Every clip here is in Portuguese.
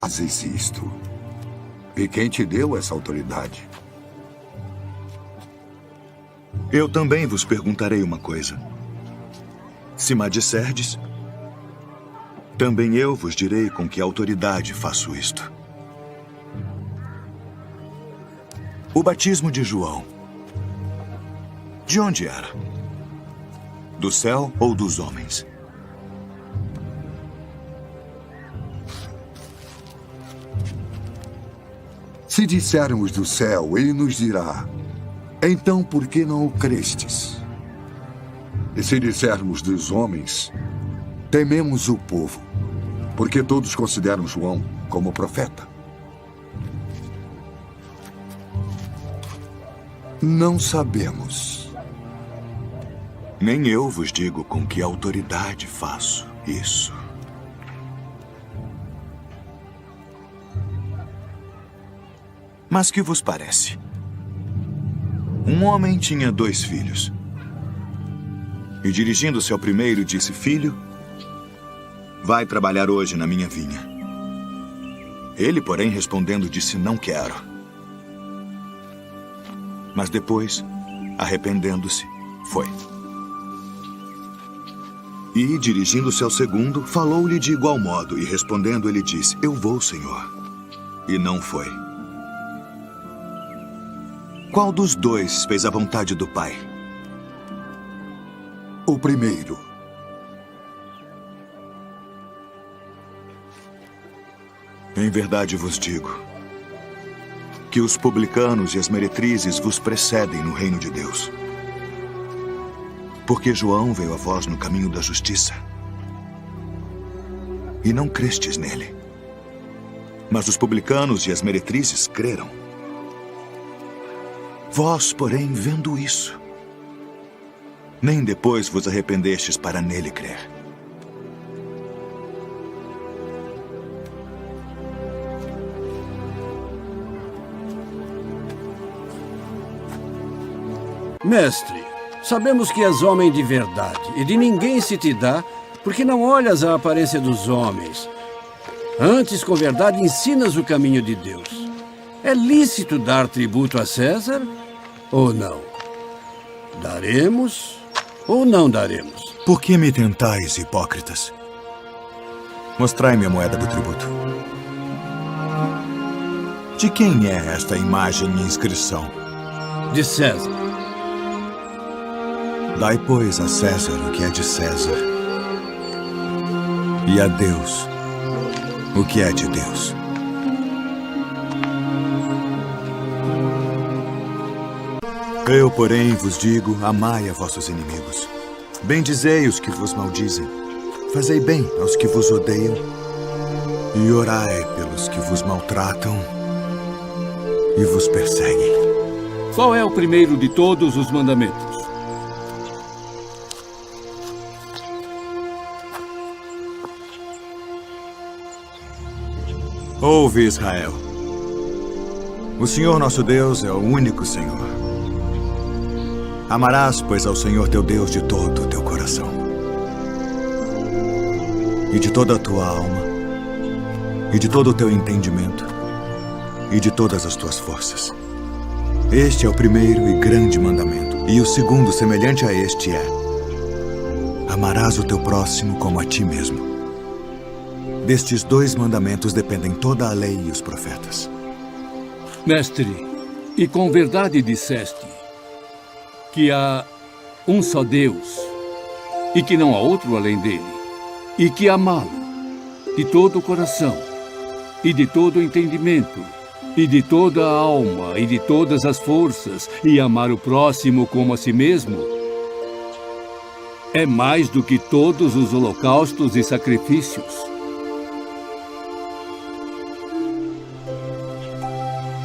Fazes isto. E quem te deu essa autoridade? Eu também vos perguntarei uma coisa. Se me disserdes, também eu vos direi com que autoridade faço isto. O batismo de João, de onde era? Do céu ou dos homens? Se dissermos do céu, ele nos dirá: então por que não o crestes? E se dissermos dos homens, tememos o povo, porque todos consideram João como profeta. Não sabemos. Nem eu vos digo com que autoridade faço isso. Mas que vos parece? Um homem tinha 2 filhos. E dirigindo-se ao primeiro, disse: Filho, vai trabalhar hoje na minha vinha. Ele, porém, respondendo, disse: Não quero. Mas depois, arrependendo-se, foi. E, dirigindo-se ao segundo, falou-lhe de igual modo, e respondendo, ele disse: Eu vou, Senhor. E não foi. Qual dos 2 fez a vontade do Pai? O primeiro. Em verdade vos digo que os publicanos e as meretrizes vos precedem no reino de Deus. Porque João veio a vós no caminho da justiça, e não crestes nele. Mas os publicanos e as meretrizes creram. Vós, porém, vendo isso, nem depois vos arrependestes para nele crer. Mestre, sabemos que és homem de verdade, e de ninguém se te dá, porque não olhas a aparência dos homens. Antes, com verdade, ensinas o caminho de Deus. É lícito dar tributo a César ou não? Daremos ou não daremos? Por que me tentais, hipócritas? Mostrai-me a moeda do tributo. De quem é esta imagem e inscrição? De César. Dai, pois, a César o que é de César, e a Deus o que é de Deus. Eu, porém, vos digo: amai a vossos inimigos. Bendizei os que vos maldizem. Fazei bem aos que vos odeiam. E orai pelos que vos maltratam e vos perseguem. Qual é o primeiro de todos os mandamentos? Ouve, Israel. O Senhor nosso Deus é o único Senhor. Amarás, pois, ao Senhor teu Deus de todo o teu coração, e de toda a tua alma, e de todo o teu entendimento, e de todas as tuas forças. Este é o primeiro e grande mandamento. E o segundo, semelhante a este, é: amarás o teu próximo como a ti mesmo. Destes 2 mandamentos dependem toda a lei e os profetas. Mestre, e com verdade disseste que há um só Deus e que não há outro além dele, e que amá-lo de todo o coração e de todo o entendimento e de toda a alma e de todas as forças, e amar o próximo como a si mesmo, é mais do que todos os holocaustos e sacrifícios.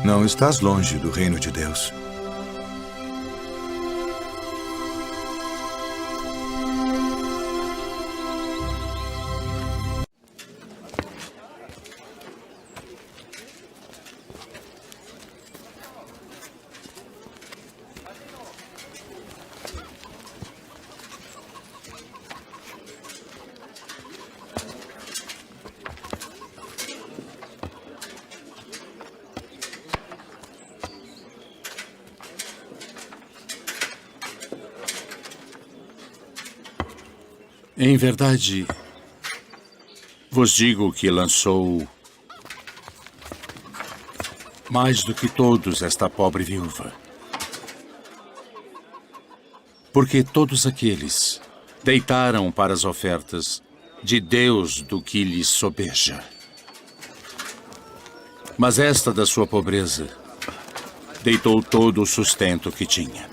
Não estás longe do reino de Deus. Em verdade, vos digo que lançou mais do que todos esta pobre viúva. Porque todos aqueles deitaram para as ofertas de Deus do que lhes sobeja. Mas esta da sua pobreza deitou todo o sustento que tinha.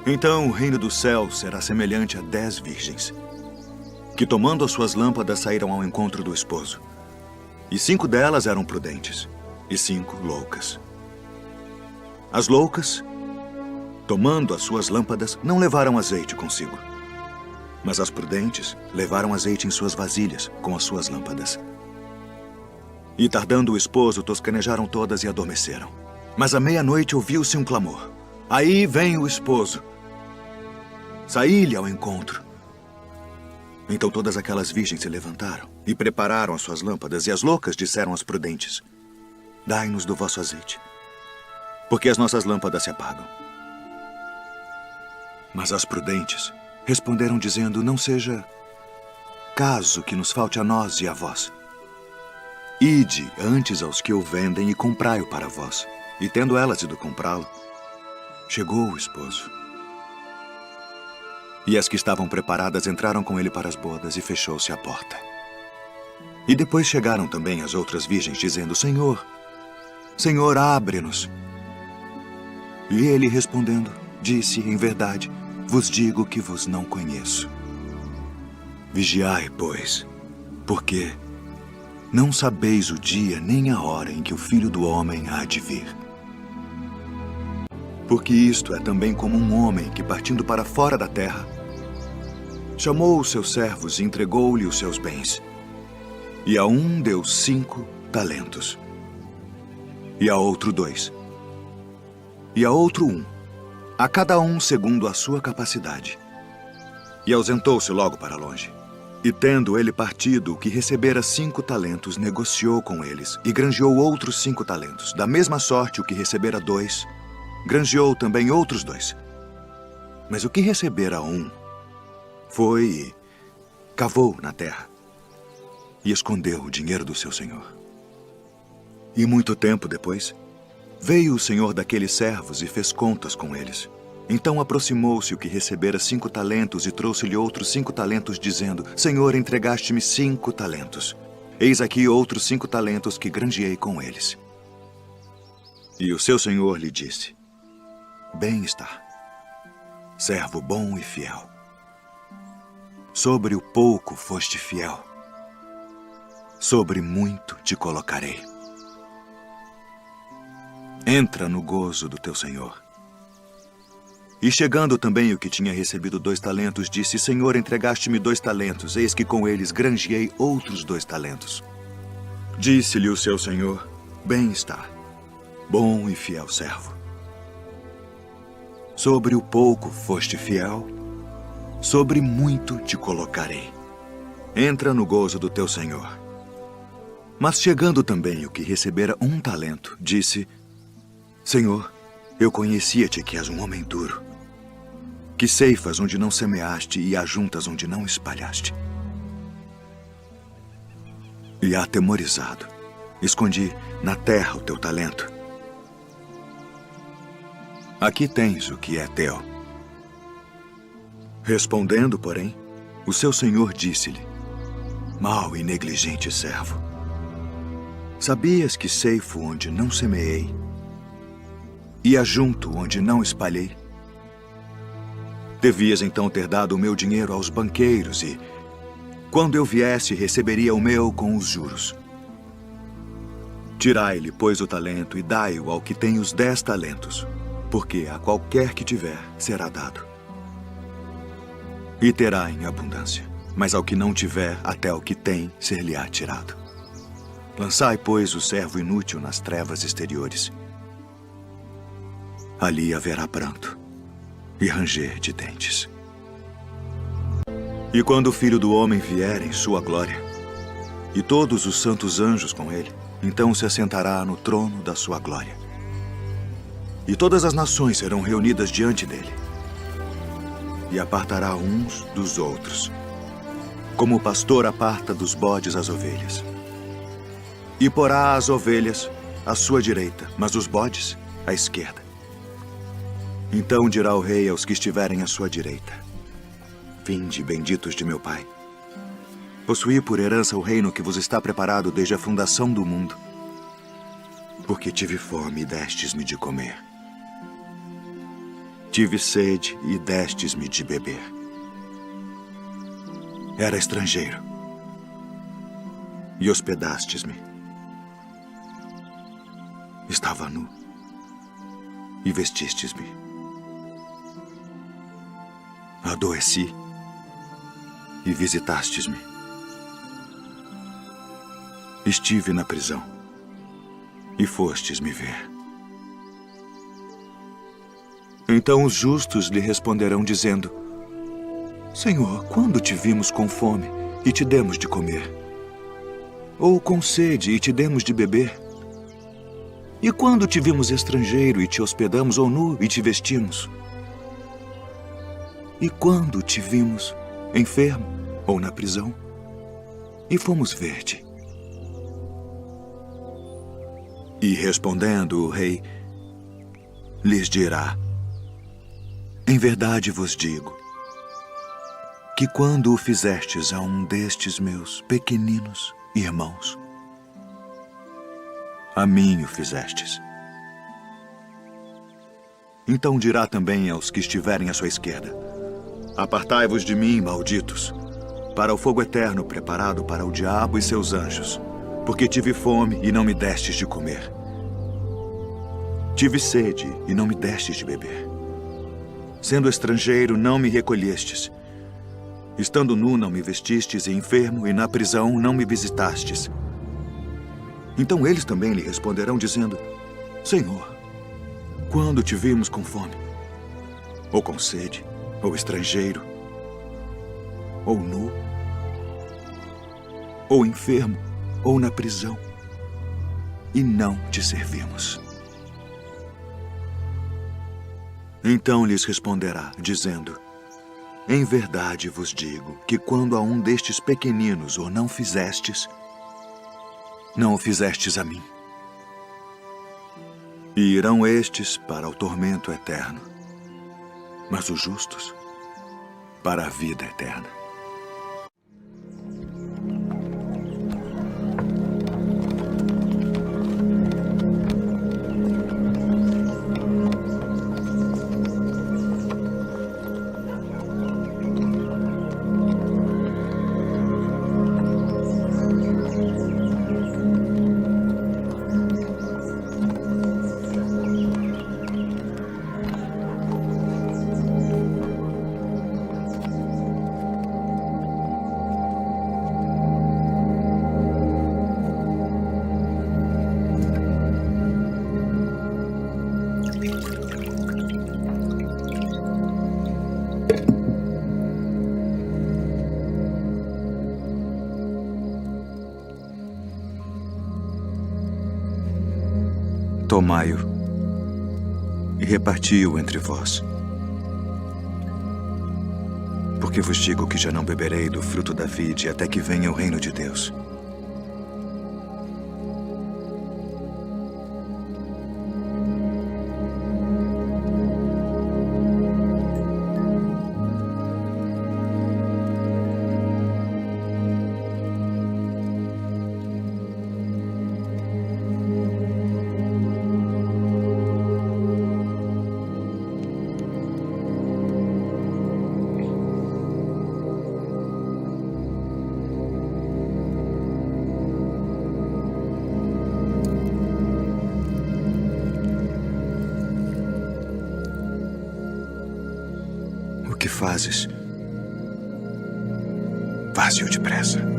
Então o reino do céu será semelhante a 10 virgens, que tomando as suas lâmpadas saíram ao encontro do esposo. E 5 delas eram prudentes, e 5 loucas. As loucas, tomando as suas lâmpadas, não levaram azeite consigo. Mas as prudentes levaram azeite em suas vasilhas com as suas lâmpadas. E tardando o esposo, toscanejaram todas e adormeceram. Mas à meia-noite ouviu-se um clamor. Aí vem o esposo. Saí-lhe ao encontro. Então todas aquelas virgens se levantaram e prepararam as suas lâmpadas, e as loucas disseram às prudentes: dai-nos do vosso azeite, porque as nossas lâmpadas se apagam. Mas as prudentes responderam dizendo: não seja caso que nos falte a nós e a vós. Ide antes aos que o vendem e comprai-o para vós. E tendo elas ido comprá-lo, chegou o esposo. E as que estavam preparadas entraram com ele para as bodas, e fechou-se a porta. E depois chegaram também as outras virgens, dizendo: Senhor, Senhor, abre-nos. E ele, respondendo, disse: em verdade, vos digo que vos não conheço. Vigiai, pois, porque não sabeis o dia nem a hora em que o Filho do Homem há de vir. Porque isto é também como um homem que, partindo para fora da terra, chamou os seus servos e entregou-lhe os seus bens. E a um deu 5 talentos, e a outro 2, e a outro 1, a cada um segundo a sua capacidade. E ausentou-se logo para longe. E tendo ele partido, o que recebera 5 talentos, negociou com eles, e granjeou outros 5 talentos. Da mesma sorte, o que recebera 2, granjeou também outros 2. Mas o que recebera 1, foi e cavou na terra, e escondeu o dinheiro do seu senhor. E muito tempo depois, veio o senhor daqueles servos e fez contas com eles. Então aproximou-se o que recebera 5 talentos e trouxe-lhe outros 5 talentos, dizendo: Senhor, entregaste-me 5 talentos. Eis aqui outros 5 talentos que granjeei com eles. E o seu senhor lhe disse: bem está, servo bom e fiel. Sobre o pouco foste fiel, sobre muito te colocarei. Entra no gozo do teu senhor. E chegando também o que tinha recebido 2 talentos, disse: Senhor, entregaste-me 2 talentos, eis que com eles granjeei outros 2 talentos. Disse-lhe o seu senhor: bem está, bom e fiel servo. Sobre o pouco foste fiel, sobre muito te colocarei. Entra no gozo do teu senhor. Mas chegando também o que recebera 1 talento, disse: Senhor, eu conhecia-te que és um homem duro, que ceifas onde não semeaste e ajuntas onde não espalhaste. E atemorizado, escondi na terra o teu talento. Aqui tens o que é teu. Respondendo, porém, o seu senhor disse-lhe: mau e negligente servo, sabias que ceifo onde não semeei e ajunto onde não espalhei? Devias então ter dado o meu dinheiro aos banqueiros e, quando eu viesse, receberia o meu com os juros. Tirai-lhe, pois, o talento e dai-o ao que tem os 10 talentos, porque a qualquer que tiver será dado, e terá em abundância. Mas ao que não tiver, até o que tem ser-lhe-á tirado. Lançai, pois, o servo inútil nas trevas exteriores. Ali haverá pranto e ranger de dentes. E quando o Filho do Homem vier em sua glória, e todos os santos anjos com ele, então se assentará no trono da sua glória. E todas as nações serão reunidas diante dele. E apartará uns dos outros, como o pastor aparta dos bodes as ovelhas. E porá as ovelhas à sua direita, mas os bodes à esquerda. Então dirá o rei aos que estiverem à sua direita: Vinde, benditos de meu Pai. Possuí por herança o reino que vos está preparado desde a fundação do mundo. Porque tive fome e destes-me de comer. Tive sede e destes-me de beber. Era estrangeiro e hospedastes-me. Estava nu e vestistes-me. Adoeci e visitastes-me. Estive na prisão e fostes me ver. Então os justos lhe responderão dizendo: Senhor, quando te vimos com fome e te demos de comer? Ou com sede e te demos de beber? E quando te vimos estrangeiro e te hospedamos, ou nu e te vestimos? E quando te vimos enfermo ou na prisão e fomos ver-te? E respondendo o rei, lhes dirá: Em verdade vos digo, que quando o fizestes a um destes meus pequeninos irmãos, a mim o fizestes. Então dirá também aos que estiverem à sua esquerda: Apartai-vos de mim, malditos, para o fogo eterno preparado para o diabo e seus anjos, porque tive fome e não me destes de comer. Tive sede e não me destes de beber. Sendo estrangeiro, não me recolhestes. Estando nu, não me vestistes, e enfermo, e na prisão, não me visitastes. Então eles também lhe responderão, dizendo: Senhor, quando te vimos com fome, ou com sede, ou estrangeiro, ou nu, ou enfermo, ou na prisão, e não te servimos? Então lhes responderá, dizendo: Em verdade vos digo que quando a um destes pequeninos o não fizestes, não o fizestes a mim. E irão estes para o tormento eterno, mas os justos para a vida eterna. Tomai-o e reparti-o entre vós. Porque vos digo que já não beberei do fruto da vide até que venha o reino de Deus. O que fazes? Faze-o depressa.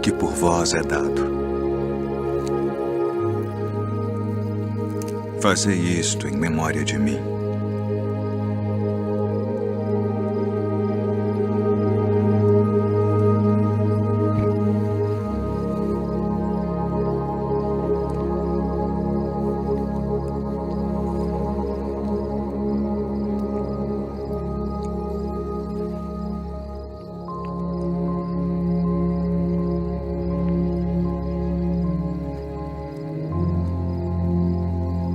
que por vós é dado. Fazei isto em memória de mim.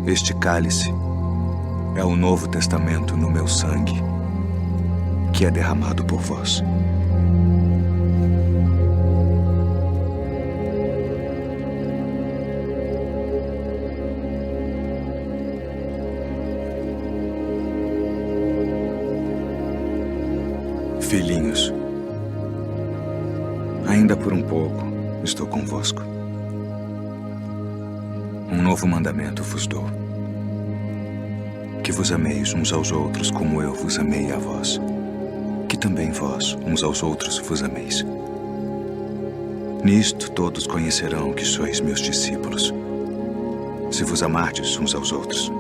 Este cálice é o Novo Testamento no meu sangue, que é derramado por vós. Filhinhos, ainda por um pouco estou convosco. Um novo mandamento vos dou: que vos ameis uns aos outros como eu vos amei a vós, que também vós uns aos outros vos ameis. Nisto todos conhecerão que sois meus discípulos, se vos amardes uns aos outros.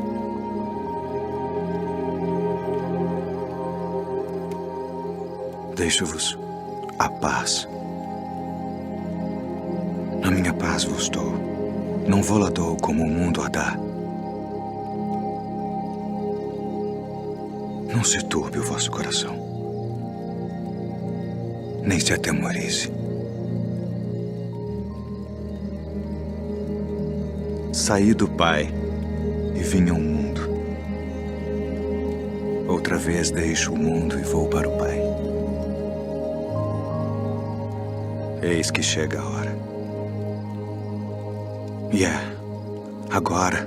Deixo-vos a paz. A minha paz vos dou. Não vou-la dou como o mundo a dá. Não se turbe o vosso coração, nem se atemorize. Saí do Pai e vim ao mundo. Outra vez deixo o mundo e vou para o Pai. Eis que chega a hora. E agora,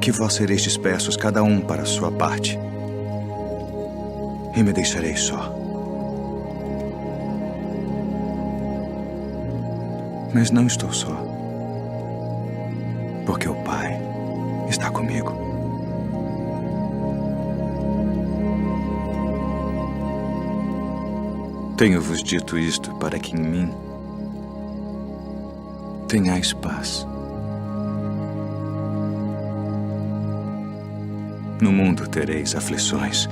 que vós sereis dispersos cada um para a sua parte, e me deixareis só. Mas não estou só, porque o Pai está comigo. Tenho-vos dito isto para que em mim tenhais paz. No mundo tereis aflições,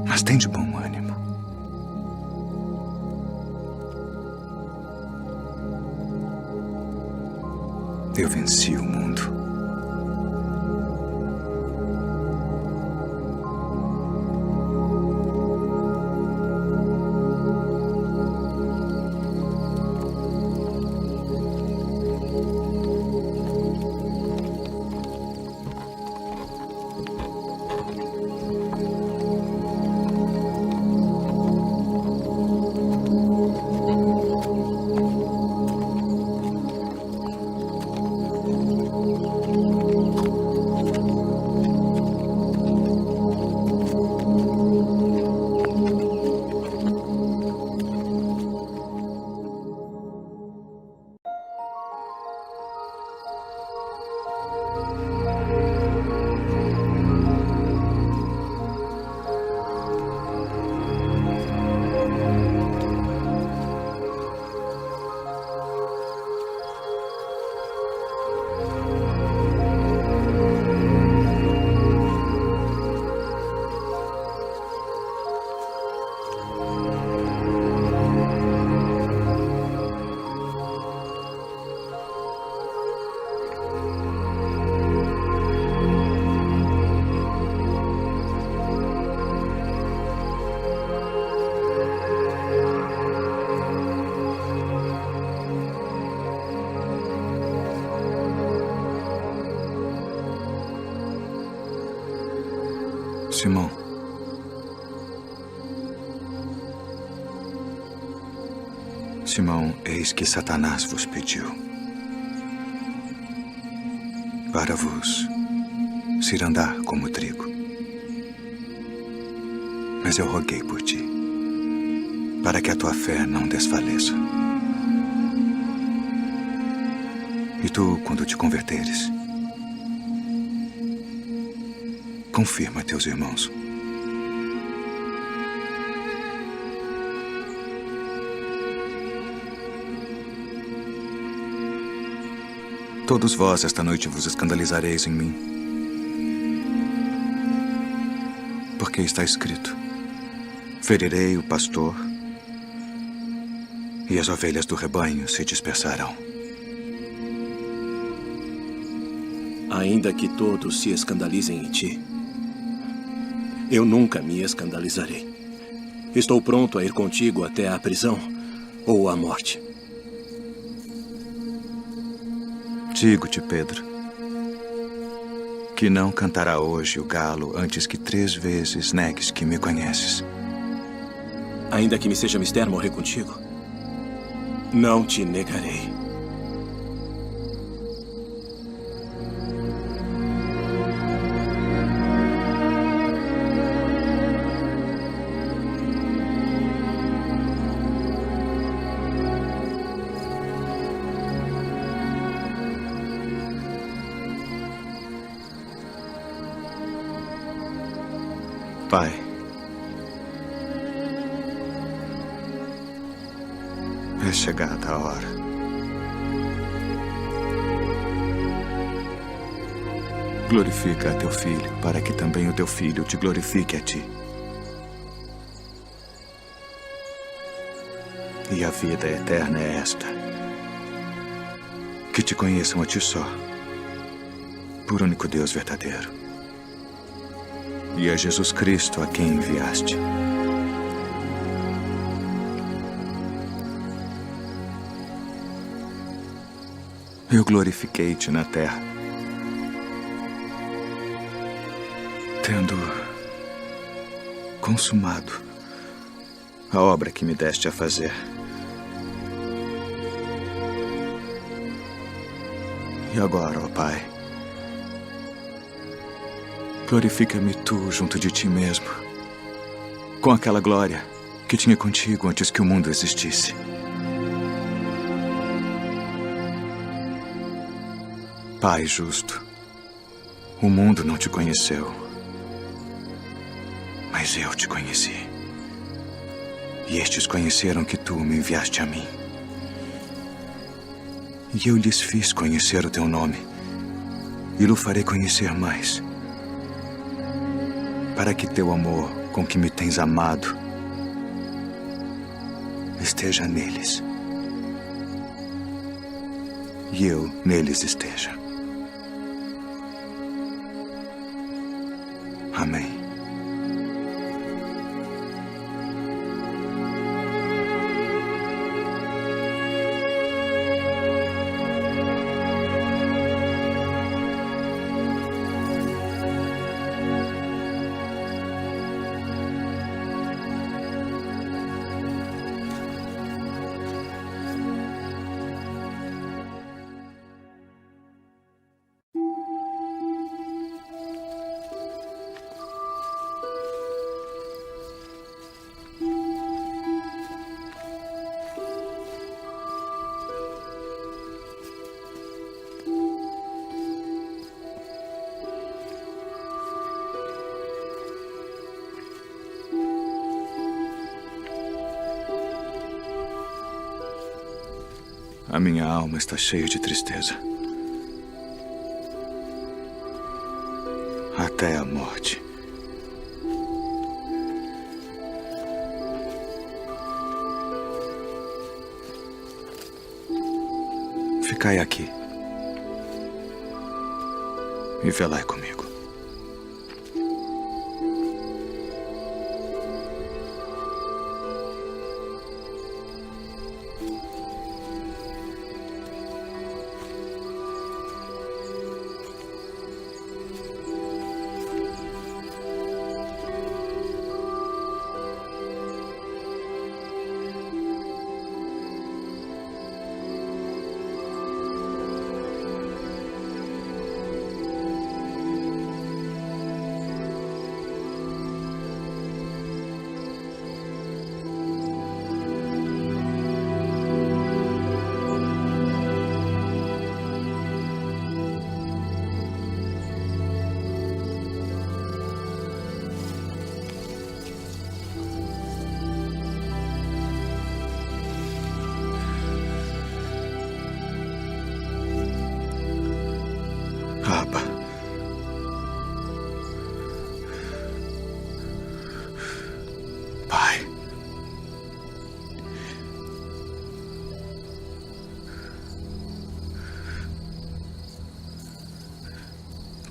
mas tende bom ânimo. Eu venci o mundo. Simão, Simão, eis que Satanás vos pediu para vos cirandar como trigo. Mas eu roguei por ti, para que a tua fé não desfaleça. E tu, quando te converteres, confirma teus irmãos. Todos vós esta noite vos escandalizareis em mim. Porque está escrito: ferirei o pastor, e as ovelhas do rebanho se dispersarão. Ainda que todos se escandalizem em ti, eu nunca me escandalizarei. Estou pronto a ir contigo até a prisão ou a morte. Digo-te, Pedro, que não cantará hoje o galo antes que 3 vezes negues que me conheces. Ainda que me seja mister morrer contigo, não te negarei. Pai, é chegada a hora. Glorifica a teu filho, para que também o teu filho te glorifique a ti. E a vida eterna é esta: que te conheçam a ti só, por único Deus verdadeiro, e a Jesus Cristo a quem enviaste. Eu glorifiquei-te na terra, tendo consumado a obra que me deste a fazer. E agora, ó Pai, glorifica-me tu junto de ti mesmo, com aquela glória que tinha contigo antes que o mundo existisse. Pai justo, o mundo não te conheceu, mas eu te conheci. E estes conheceram que tu me enviaste a mim. E eu lhes fiz conhecer o teu nome, e o farei conhecer mais, para que teu amor com que me tens amado esteja neles, e eu neles esteja. Amém. A minha alma está cheia de tristeza, até a morte. Ficai aqui e velai comigo.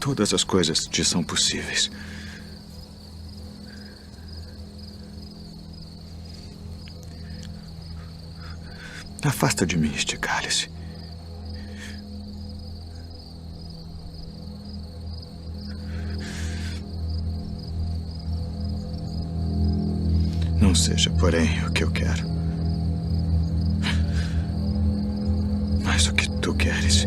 Todas as coisas te são possíveis. Afasta de mim este cálice. Não seja, porém, o que eu quero, mas o que tu queres.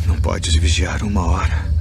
Não podes vigiar 1 hora.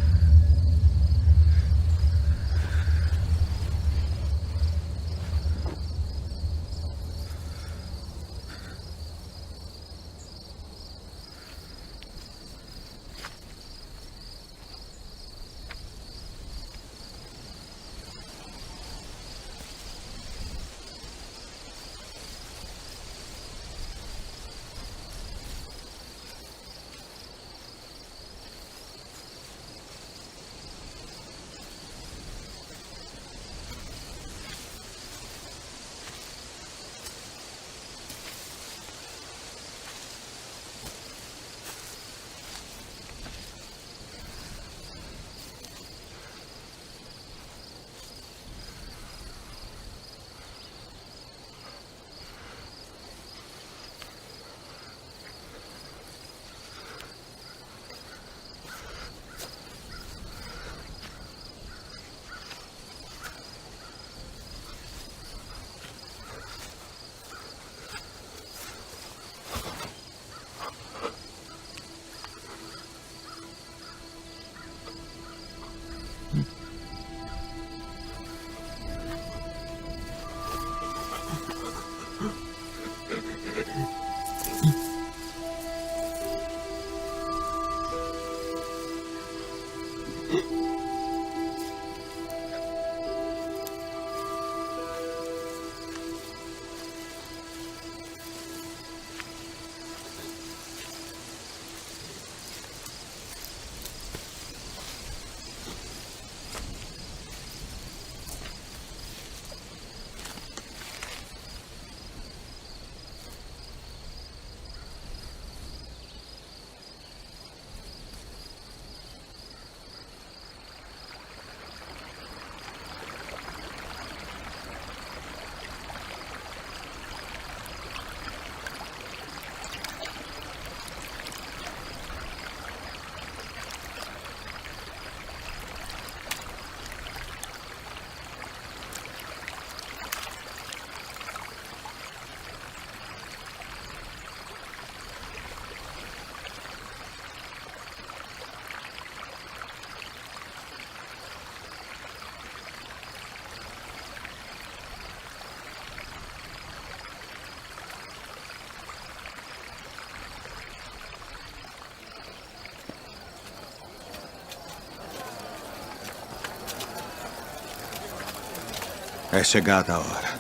É chegada a hora.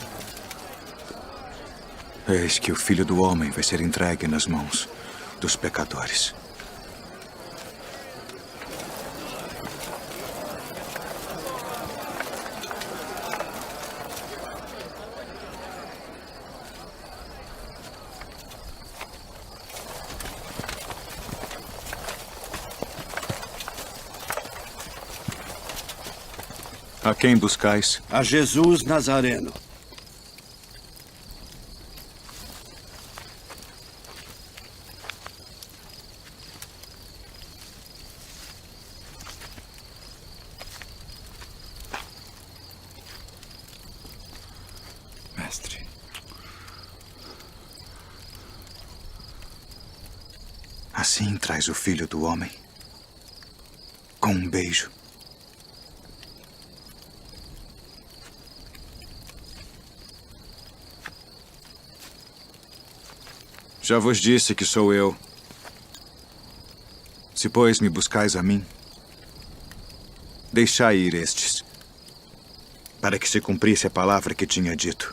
Eis que o Filho do Homem vai ser entregue nas mãos dos pecadores. A quem buscais? A Jesus Nazareno. Mestre. Assim traz o Filho do Homem, com um beijo. Já vos disse que sou eu. Se, pois, me buscais a mim, deixai ir estes, para que se cumprisse a palavra que tinha dito.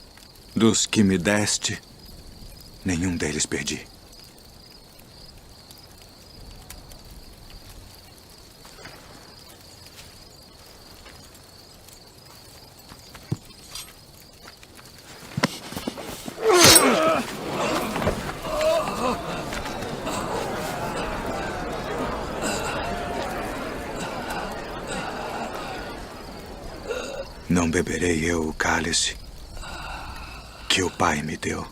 Dos que me deste, nenhum deles perdi. Não beberei eu o cálice que o Pai me deu.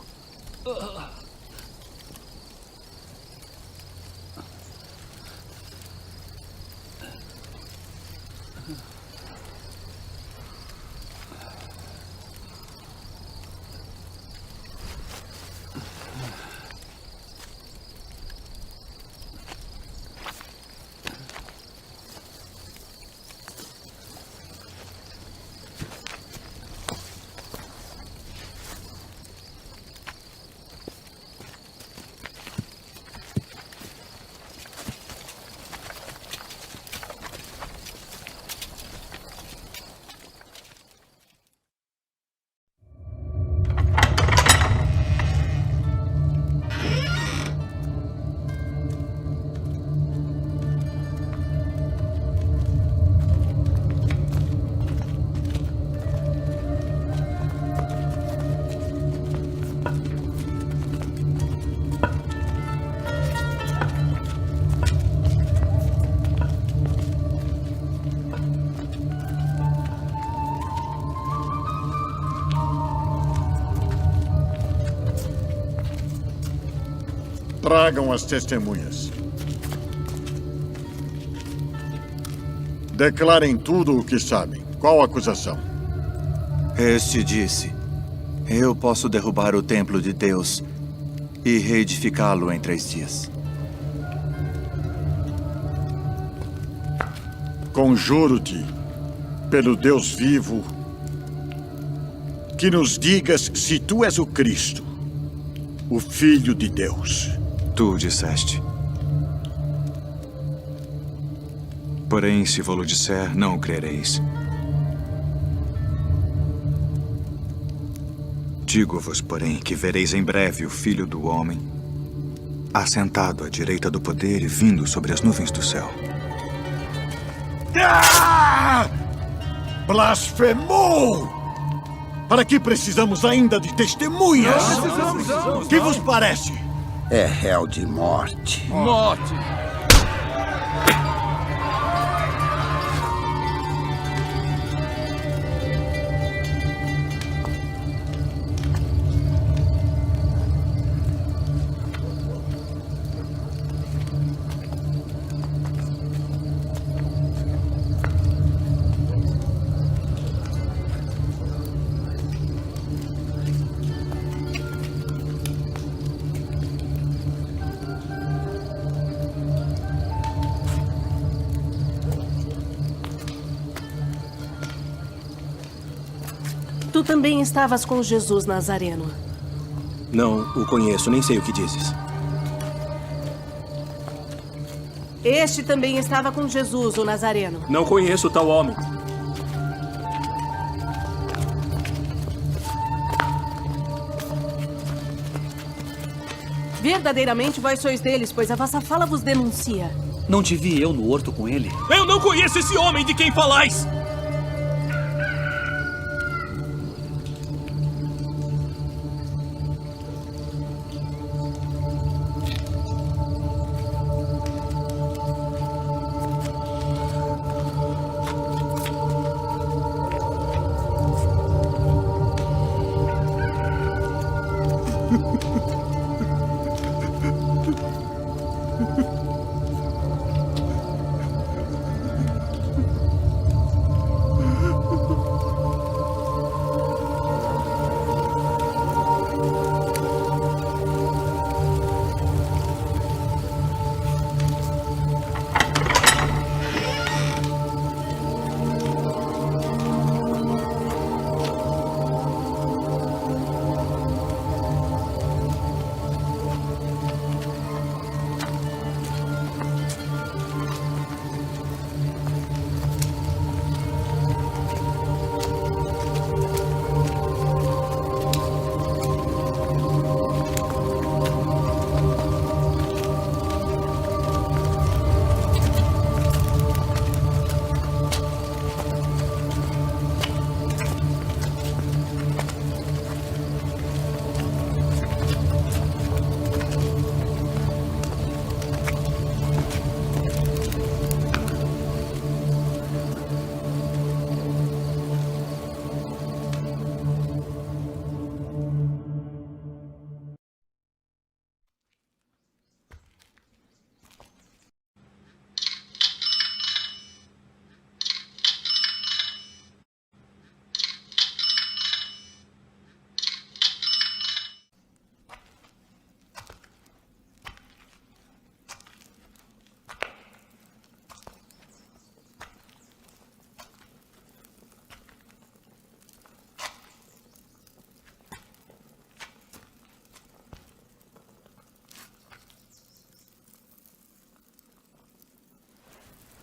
Tragam as testemunhas. Declarem tudo o que sabem. Qual a acusação? Este disse: eu posso derrubar o templo de Deus e reedificá-lo em 3 dias. Conjuro-te, pelo Deus vivo, que nos digas se tu és o Cristo, o Filho de Deus. Tu disseste. Porém, se vou-lo disser, não o crereis. Digo-vos, porém, que vereis em breve o Filho do Homem assentado à direita do poder e vindo sobre as nuvens do céu. Ah! Blasfemou! Para que precisamos ainda de testemunhas? Que vos parece? É réu de morte. Morte! Tu também estavas com Jesus Nazareno. Não o conheço, nem sei o que dizes. Este também estava com Jesus, o Nazareno. Não conheço tal homem. Verdadeiramente vós sois deles, pois a vossa fala vos denuncia. Não te vi eu no horto com ele? Eu não conheço esse homem de quem falais!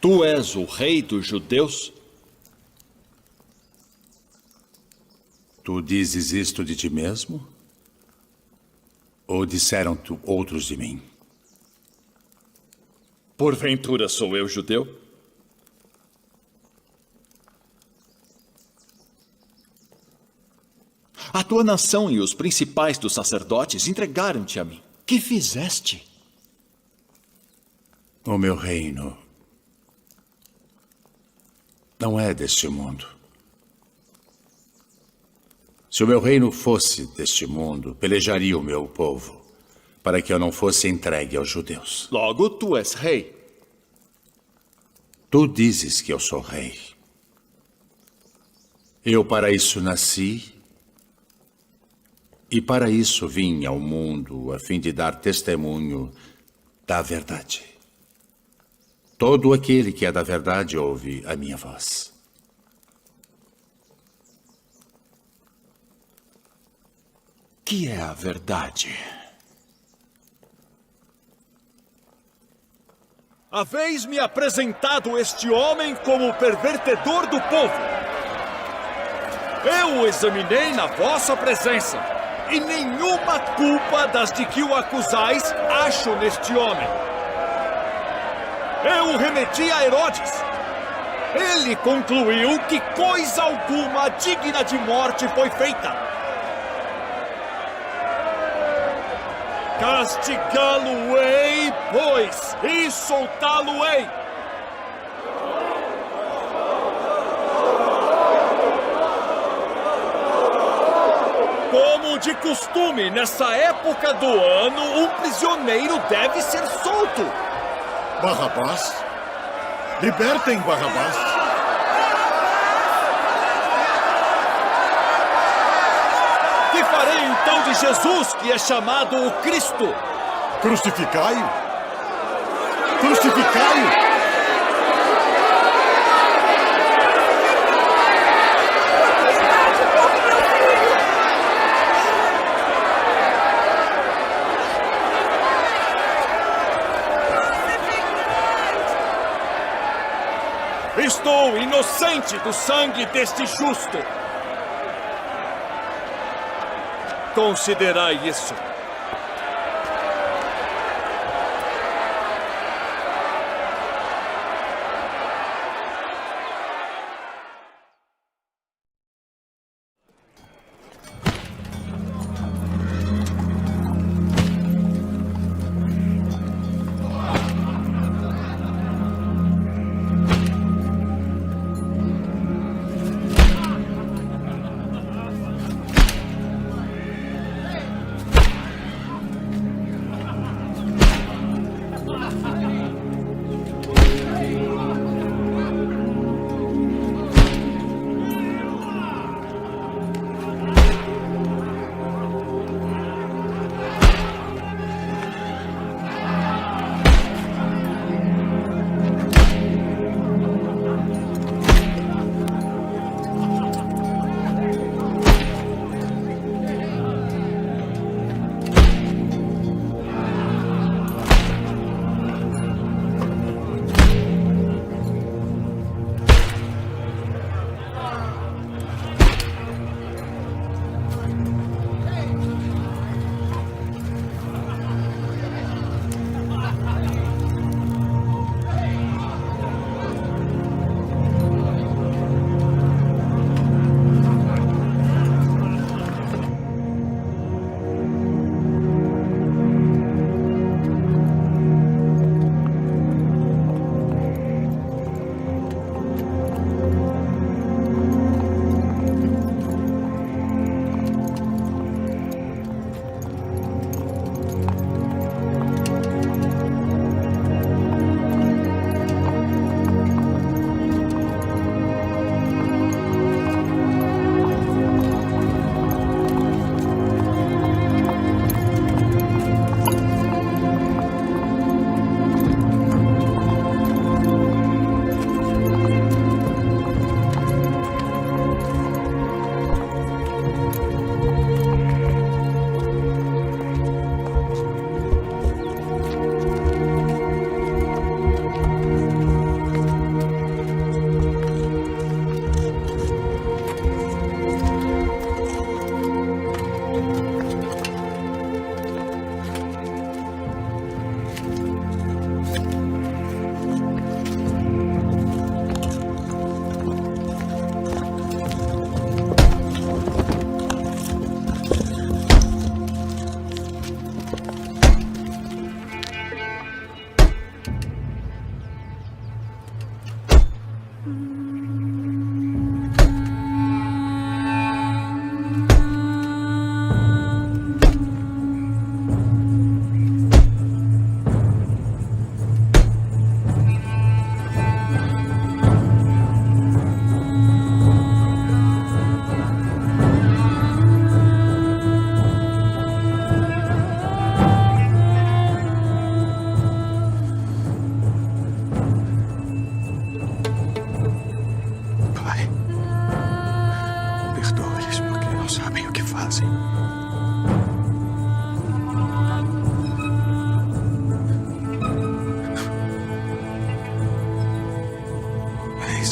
Tu és o rei dos judeus? Tu dizes isto de ti mesmo? Ou disseram-te outros de mim? Porventura sou eu judeu? A tua nação e os principais dos sacerdotes entregaram-te a mim. Que fizeste? O meu reino não é deste mundo. Se o meu reino fosse deste mundo, pelejaria o meu povo, para que eu não fosse entregue aos judeus. Logo, tu és rei. Tu dizes que eu sou rei. Eu para isso nasci, e para isso vim ao mundo, a fim de dar testemunho da verdade. Todo aquele que é da verdade ouve a minha voz. Que é a verdade? Haveis-me apresentado este homem como o pervertedor do povo. Eu o examinei na vossa presença, e nenhuma culpa das de que o acusais acho neste homem. Eu o remeti a Herodes. Ele concluiu que coisa alguma digna de morte foi feita. Castigá-lo-ei, pois, e soltá-lo-ei. Como de costume, nessa época do ano, um prisioneiro deve ser solto. Barrabás? Libertem Barrabás. Que farei então de Jesus, que é chamado o Cristo? Crucificai-o! Crucificai-o! Estou inocente do sangue deste justo. Considerai isso.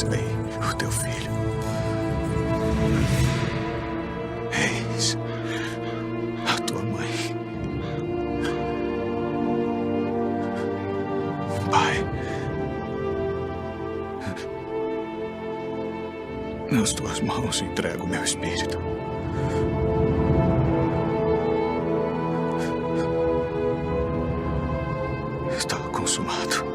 Eis aí o teu filho. Eis a tua mãe. Pai, nas tuas mãos entrego o meu espírito. Está consumado.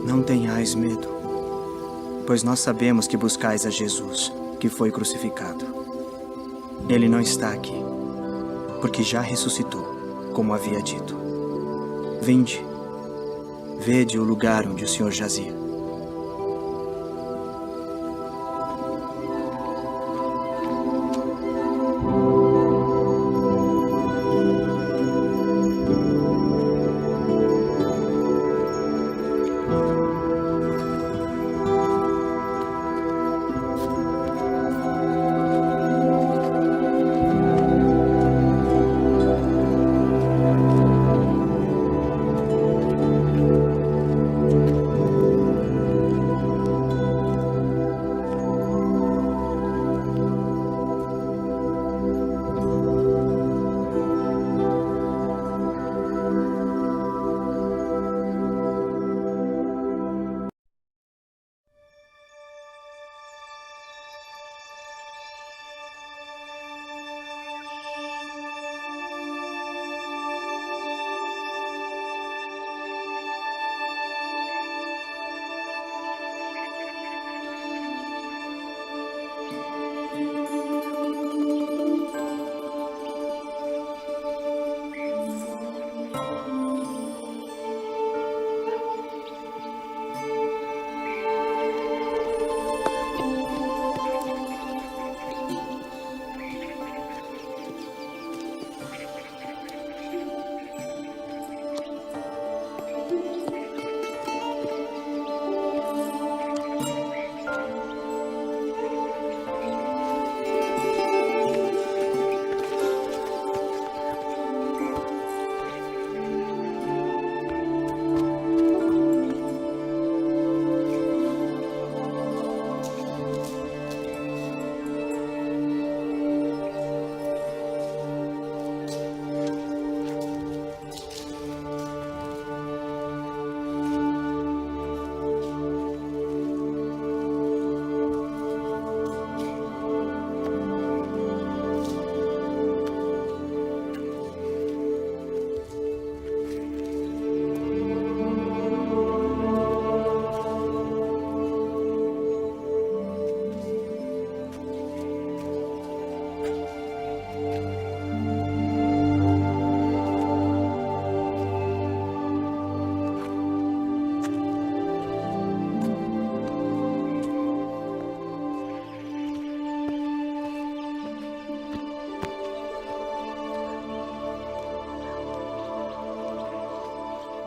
Não tenhais medo, pois nós sabemos que buscais a Jesus, que foi crucificado. Ele não está aqui, porque já ressuscitou, como havia dito. Vinde, vede o lugar onde o Senhor jazia.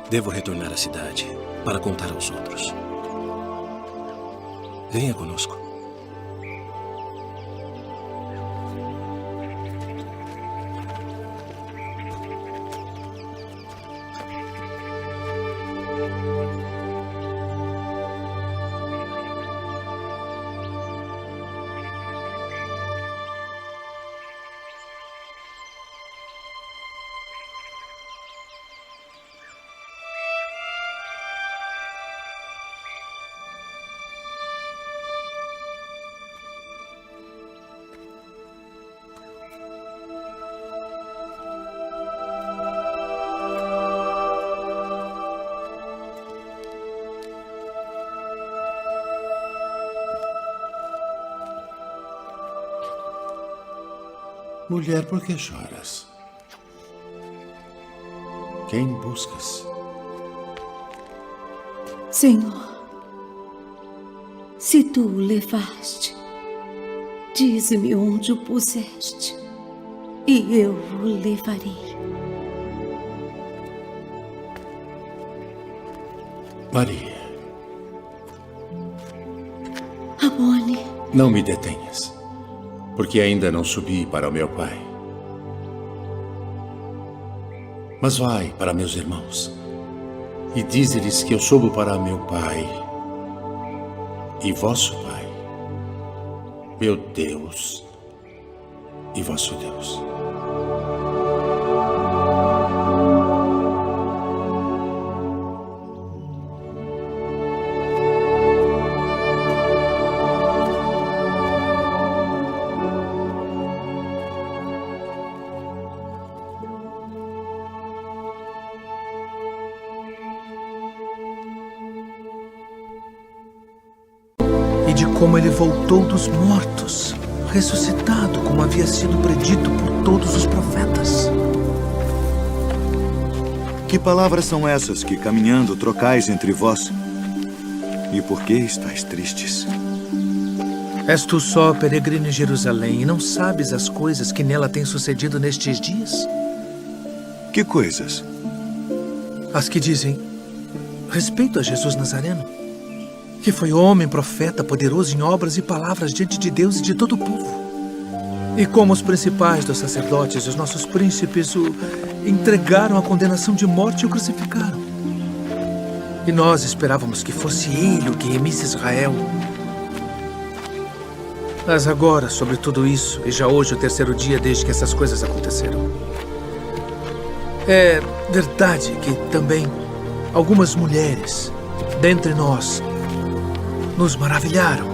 Devo retornar à cidade para contar aos outros. Venha conosco. Mulher, por que choras? Quem buscas? Senhor, se tu o levaste, dize-me onde o puseste, e eu o levarei. Maria. Rabboni. Não me detenhas, porque ainda não subi para o meu pai. Mas vai para meus irmãos e dize-lhes que eu subo para meu pai e vosso pai, meu Deus e vosso Deus. De como ele voltou dos mortos, ressuscitado, como havia sido predito por todos os profetas. Que palavras são essas que, caminhando, trocais entre vós? E por que estáis tristes? És tu só peregrino em Jerusalém e não sabes as coisas que nela têm sucedido nestes dias? Que coisas? As que dizem respeito a Jesus Nazareno, que foi homem, profeta, poderoso em obras e palavras diante de Deus e de todo o povo. E como os principais dos sacerdotes e os nossos príncipes o entregaram à condenação de morte e o crucificaram. E nós esperávamos que fosse ele o que remisse Israel. Mas agora, sobre tudo isso, e já hoje o terceiro dia desde que essas coisas aconteceram, é verdade que também algumas mulheres dentre nós nos maravilharam,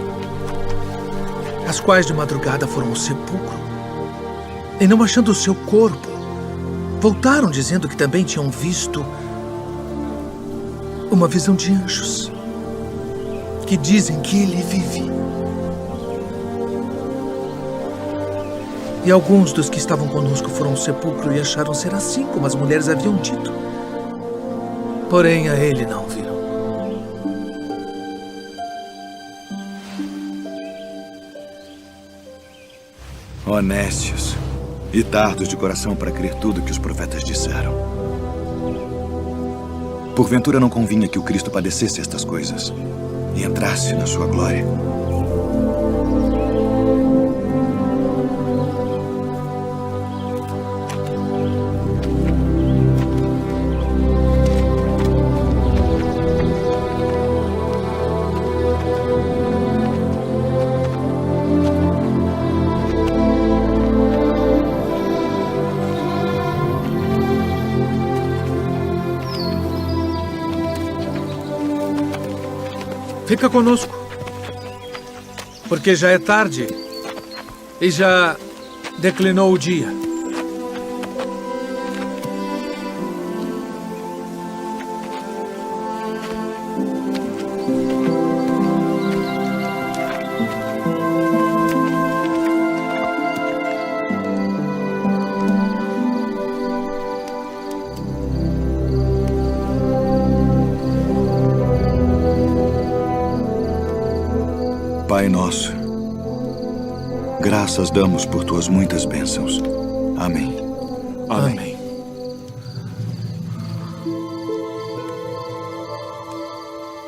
as quais de madrugada foram ao sepulcro e, não achando o seu corpo, voltaram dizendo que também tinham visto uma visão de anjos que dizem que ele vive. E alguns dos que estavam conosco foram ao sepulcro e acharam ser assim como as mulheres haviam dito. Porém, a ele não viram. Honestos e tardos de coração para crer tudo que os profetas disseram. Porventura não convinha que o Cristo padecesse estas coisas e entrasse na sua glória. Fica conosco, porque já é tarde e já declinou o dia. Pai nosso, graças damos por tuas muitas bênçãos. Amém. Amém.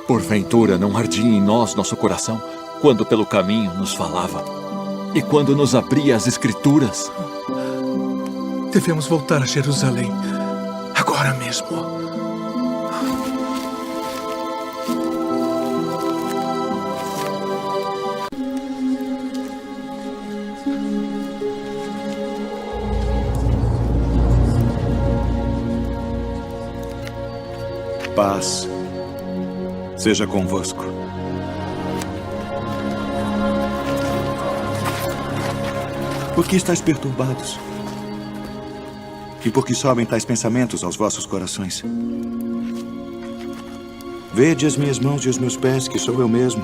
Porventura não ardia em nós nosso coração quando pelo caminho nos falava e quando nos abria as Escrituras? Devemos voltar a Jerusalém agora mesmo. Paz seja convosco. Por que estáis perturbados? E por que sobem tais pensamentos aos vossos corações? Vede as minhas mãos e os meus pés, que sou eu mesmo.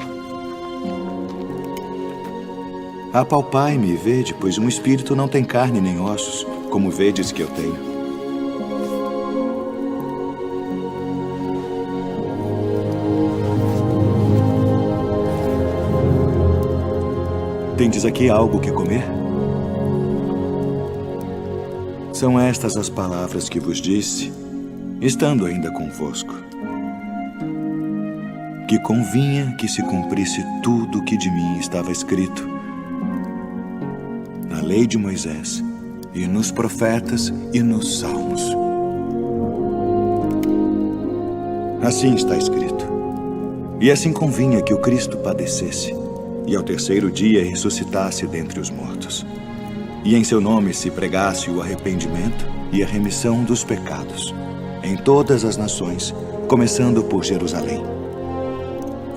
Apalpai-me e vede, pois um espírito não tem carne nem ossos, como vedes que eu tenho. Tendes aqui algo que comer? São estas as palavras que vos disse, estando ainda convosco. Que convinha que se cumprisse tudo o que de mim estava escrito na lei de Moisés, e nos profetas e nos salmos. Assim está escrito. E assim convinha que o Cristo padecesse, e ao terceiro dia ressuscitasse dentre os mortos. E em seu nome se pregasse o arrependimento e a remissão dos pecados, em todas as nações, começando por Jerusalém.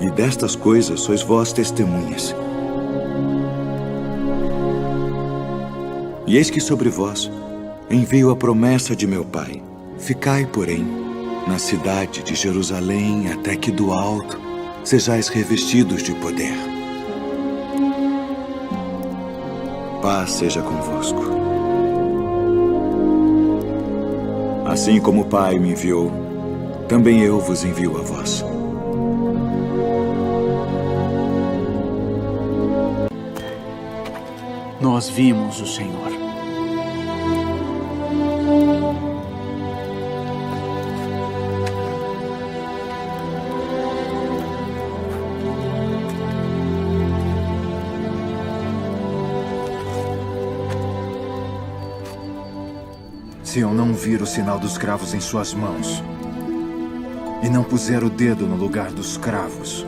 E destas coisas sois vós testemunhas. E eis que sobre vós envio a promessa de meu Pai. Ficai, porém, na cidade de Jerusalém, até que do alto sejais revestidos de poder. Paz seja convosco. Assim como o Pai me enviou, também eu vos envio a vós. Nós vimos o Senhor. Se eu não vir o sinal dos cravos em suas mãos, e não puser o dedo no lugar dos cravos,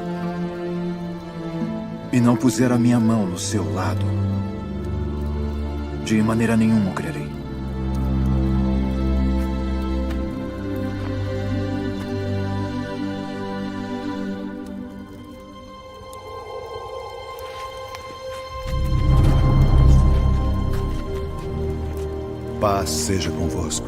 e não puser a minha mão no seu lado, de maneira nenhuma crerei. Paz seja convosco.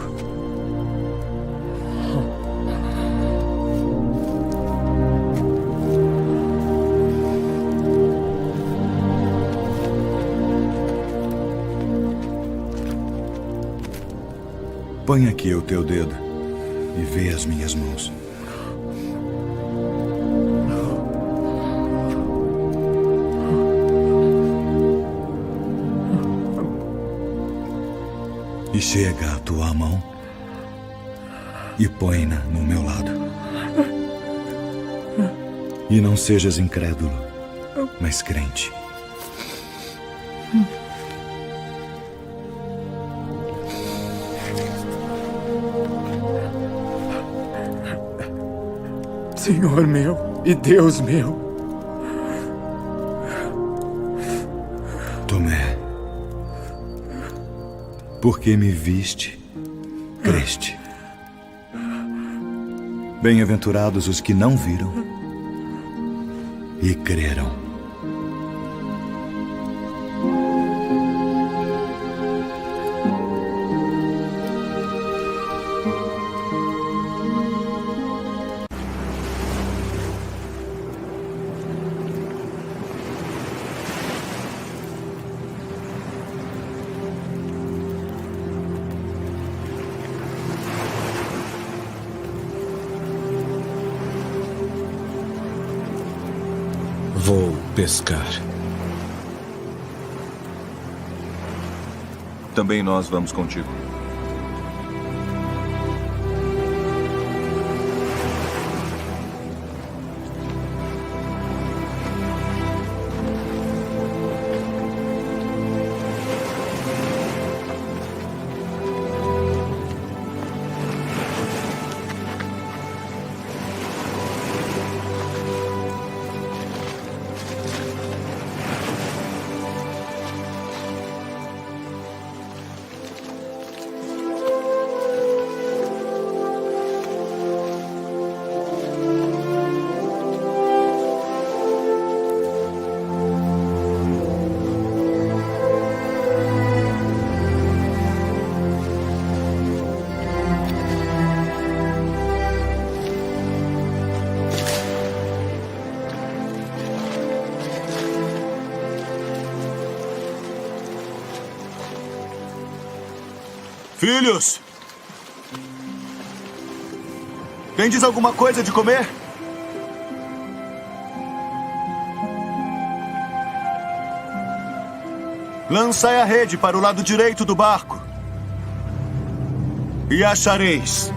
Põe aqui o teu dedo e vê as minhas mãos. E chega a tua mão e põe-na no meu lado. E não sejas incrédulo, mas crente. Senhor meu e Deus meu. Tomé, porque me viste, creste. Bem-aventurados os que não viram e creram. Vou pescar. Também nós vamos contigo. Filhos! Tendes alguma coisa de comer? Lançai a rede para o lado direito do barco e achareis.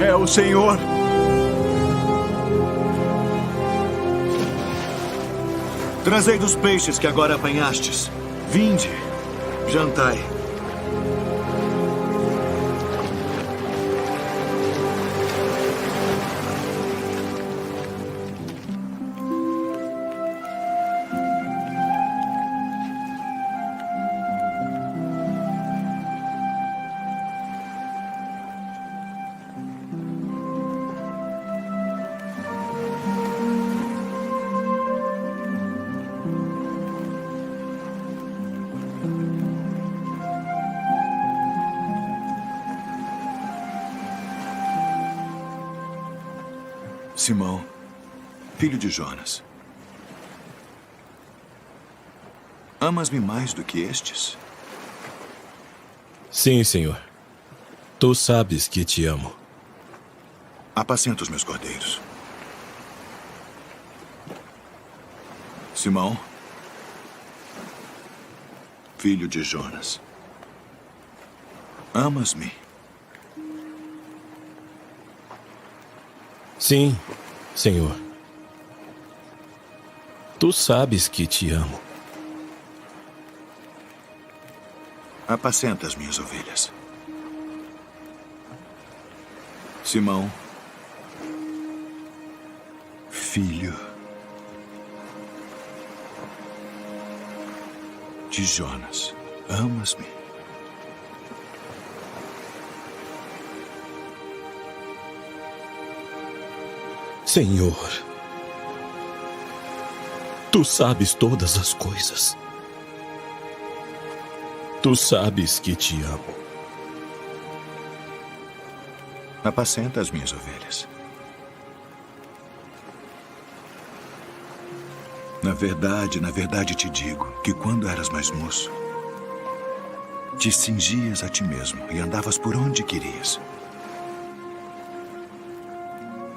É o Senhor. Trazei dos peixes que agora apanhastes. Vinde, jantai. Simão, filho de Jonas, amas-me mais do que estes? Sim, Senhor. Tu sabes que te amo. Apacenta os meus cordeiros. Simão, filho de Jonas, amas-me? Sim, Senhor. Tu sabes que te amo. Apacenta as minhas ovelhas. Simão, filho de Jonas, amas-me? Senhor, tu sabes todas as coisas. Tu sabes que te amo. Apacenta as minhas ovelhas. Na verdade te digo que quando eras mais moço, te cingias a ti mesmo e andavas por onde querias.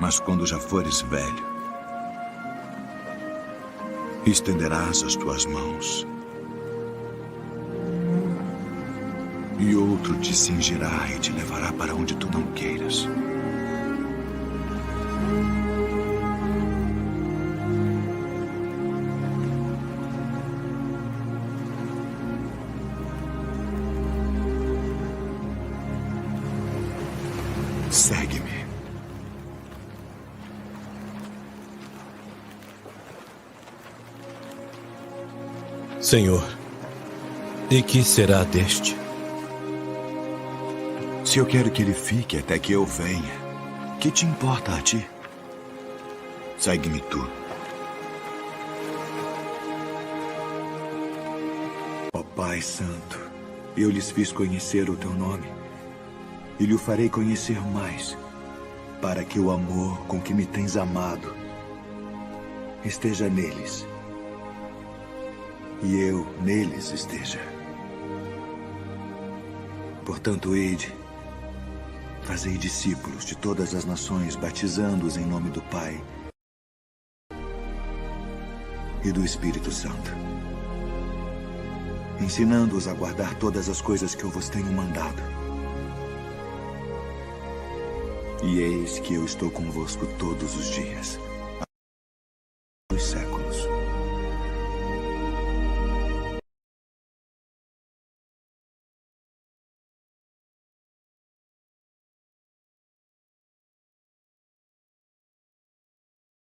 Mas quando já fores velho, estenderás as tuas mãos e outro te cingirá e te levará para onde tu não queiras. Segue-me. Senhor, e que será deste? Se eu quero que ele fique até que eu venha, que te importa a ti? Segue-me tu. Ó Pai Santo, eu lhes fiz conhecer o teu nome e lhe farei conhecer mais, para que o amor com que me tens amado esteja neles e eu neles esteja. Portanto, ide, fazei discípulos de todas as nações, batizando-os em nome do Pai e do Espírito Santo, ensinando-os a guardar todas as coisas que eu vos tenho mandado. E eis que eu estou convosco todos os dias,